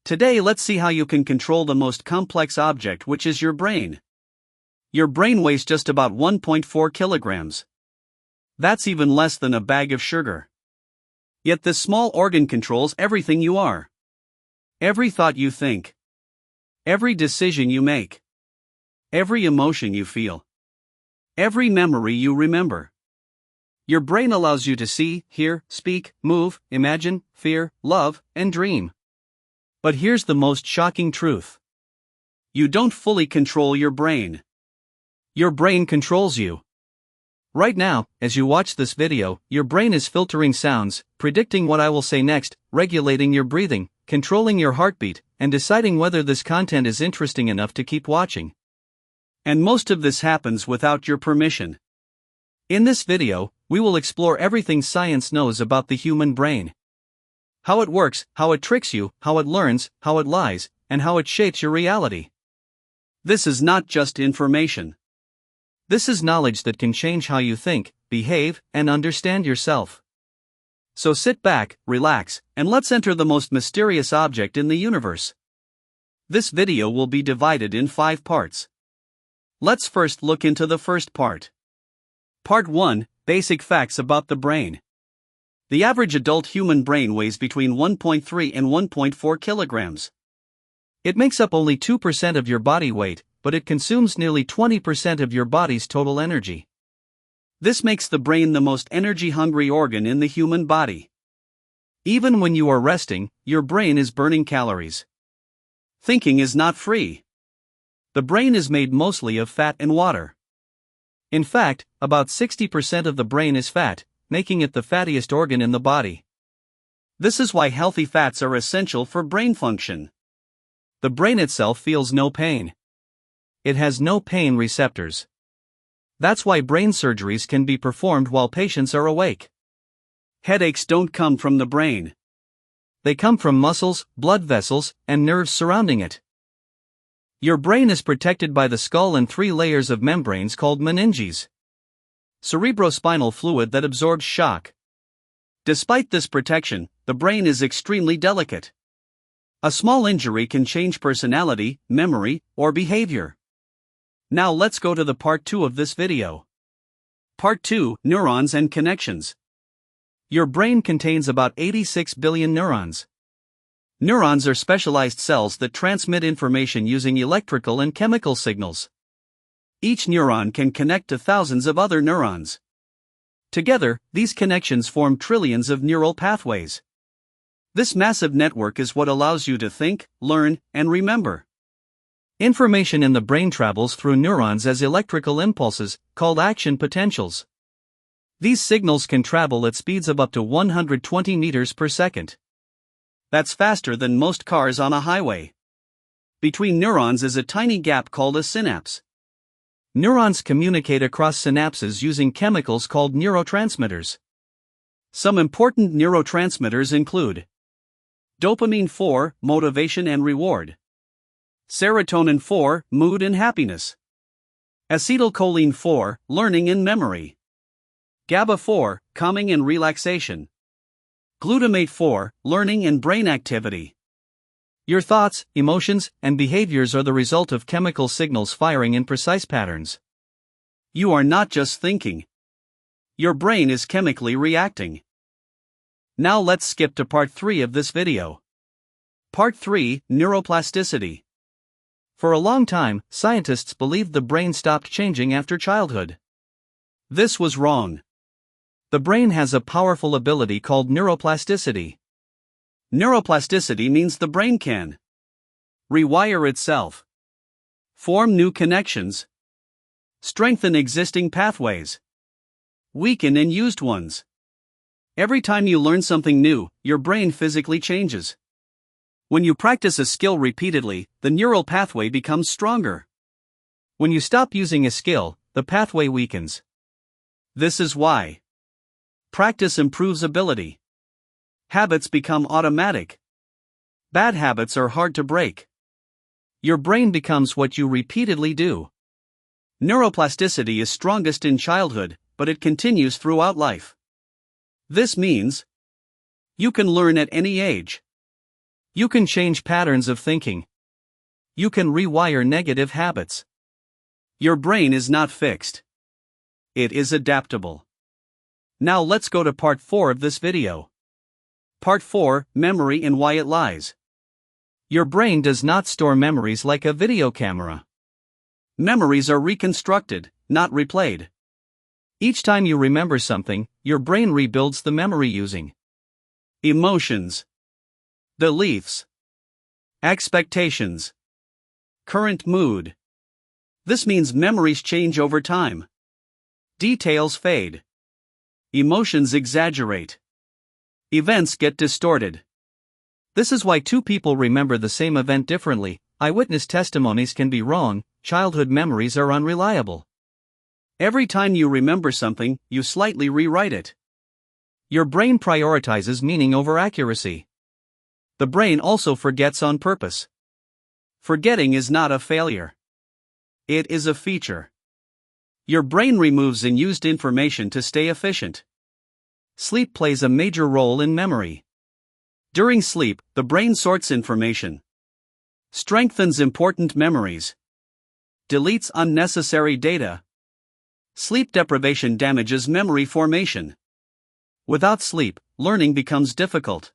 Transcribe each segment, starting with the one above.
Today let's see how you can control the most complex object, which is your brain. Your brain weighs just about 1.4 kilograms. That's even less than a bag of sugar. Yet this small organ controls everything you are. Every thought you think. Every decision you make. Every emotion you feel. Every memory you remember. Your brain allows you to see, hear, speak, move, imagine, fear, love, and dream. But here's the most shocking truth. You don't fully control your brain. Your brain controls you. Right now, as you watch this video, your brain is filtering sounds, predicting what I will say next, regulating your breathing, controlling your heartbeat, and deciding whether this content is interesting enough to keep watching. And most of this happens without your permission. In this video, we will explore everything science knows about the human brain. How it works, how it tricks you, how it learns, how it lies, and how it shapes your reality. This is not just information. This is knowledge that can change how you think, behave, and understand yourself. So sit back, relax, and let's enter the most mysterious object in the universe. This video will be divided in 5 parts. Let's first look into the first part. Part 1, Basic Facts about the Brain. The average adult human brain weighs between 1.3 and 1.4 kilograms. It makes up only 2% of your body weight, but it consumes nearly 20% of your body's total energy. This makes the brain the most energy-hungry organ in the human body. Even when you are resting, your brain is burning calories. Thinking is not free. The brain is made mostly of fat and water. In fact, about 60% of the brain is fat, making it the fattiest organ in the body. This is why healthy fats are essential for brain function. The brain itself feels no pain. It has no pain receptors. That's why brain surgeries can be performed while patients are awake. Headaches don't come from the brain. They come from muscles, blood vessels, and nerves surrounding it. Your brain is protected by the skull and 3 layers of membranes called meninges. Cerebrospinal fluid that absorbs shock. Despite this protection, the brain is extremely delicate. A small injury can change personality, memory, or behavior. Now let's go to the part 2 of this video. Part 2, Neurons and Connections. Your brain contains about 86 billion neurons. Neurons are specialized cells that transmit information using electrical and chemical signals. Each neuron can connect to thousands of other neurons. Together, these connections form trillions of neural pathways. This massive network is what allows you to think, learn, and remember. Information in the brain travels through neurons as electrical impulses, called action potentials. These signals can travel at speeds of up to 120 meters per second. That's faster than most cars on a highway. Between neurons is a tiny gap called a synapse. Neurons communicate across synapses using chemicals called neurotransmitters. Some important neurotransmitters include dopamine 4, motivation and reward. Serotonin 4, mood and happiness. Acetylcholine 4, learning and memory. GABA 4, calming and relaxation. Glutamate 4, learning and brain activity. Your thoughts, emotions, and behaviors are the result of chemical signals firing in precise patterns. You are not just thinking. Your brain is chemically reacting. Now let's skip to part 3 of this video. Part 3, Neuroplasticity. For a long time, scientists believed the brain stopped changing after childhood. This was wrong. The brain has a powerful ability called neuroplasticity. Neuroplasticity means the brain can rewire itself, form new connections, strengthen existing pathways, weaken unused ones. Every time you learn something new, your brain physically changes. When you practice a skill repeatedly, the neural pathway becomes stronger. When you stop using a skill, the pathway weakens. This is why practice improves ability. Habits become automatic. Bad habits are hard to break. Your brain becomes what you repeatedly do. Neuroplasticity is strongest in childhood, but it continues throughout life. This means you can learn at any age. You can change patterns of thinking. You can rewire negative habits. Your brain is not fixed. It is adaptable. Now let's go to part 4 of this video. Part 4, Memory and Why It Lies. Your brain does not store memories like a video camera. Memories are reconstructed, not replayed. Each time you remember something, your brain rebuilds the memory using emotions, beliefs, expectations, current mood. This means memories change over time. Details fade. Emotions exaggerate. Events get distorted. This is why two people remember the same event differently. Eyewitness testimonies can be wrong, childhood memories are unreliable. Every time you remember something, you slightly rewrite it. Your brain prioritizes meaning over accuracy. The brain also forgets on purpose. Forgetting is not a failure. It is a feature. Your brain removes unused information to stay efficient. Sleep plays a major role in memory. During sleep, the brain sorts information, strengthens important memories, deletes unnecessary data. Sleep deprivation damages memory formation. Without sleep, learning becomes difficult.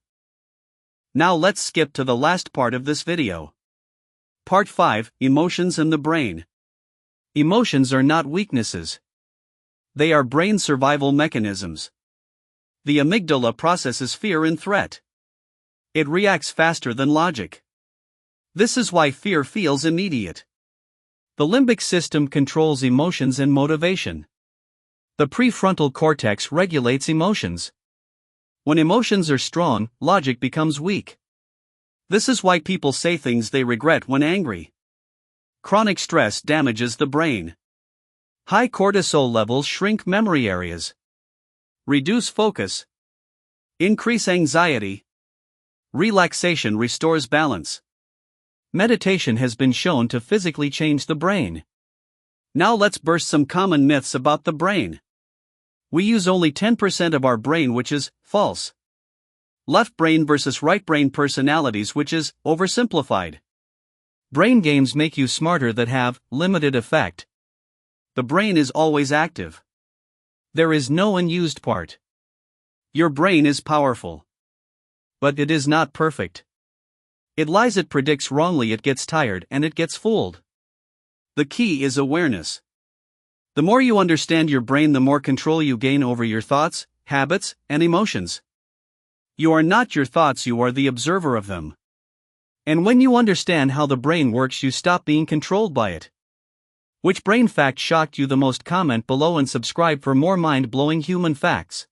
Now let's skip to the last part of this video. Part 5, Emotions and the Brain. Emotions are not weaknesses. They are brain survival mechanisms. The amygdala processes fear and threat. It reacts faster than logic. This is why fear feels immediate. The limbic system controls emotions and motivation. The prefrontal cortex regulates emotions. When emotions are strong, logic becomes weak. This is why people say things they regret when angry. Chronic stress damages the brain. High cortisol levels shrink memory areas, reduce focus, increase anxiety. Relaxation restores balance. Meditation has been shown to physically change the brain. Now let's burst some common myths about the brain. We use only 10% of our brain, which is false. Left brain versus right brain personalities, which is oversimplified. Brain games make you smarter that have limited effect. The brain is always active. There is no unused part. Your brain is powerful. But it is not perfect. It lies, it predicts wrongly, it gets tired, and it gets fooled. The key is awareness. The more you understand your brain, the more control you gain over your thoughts, habits, and emotions. You are not your thoughts, you are the observer of them. And when you understand how the brain works, you stop being controlled by it. Which brain fact shocked you the most? Comment below and subscribe for more mind-blowing human facts.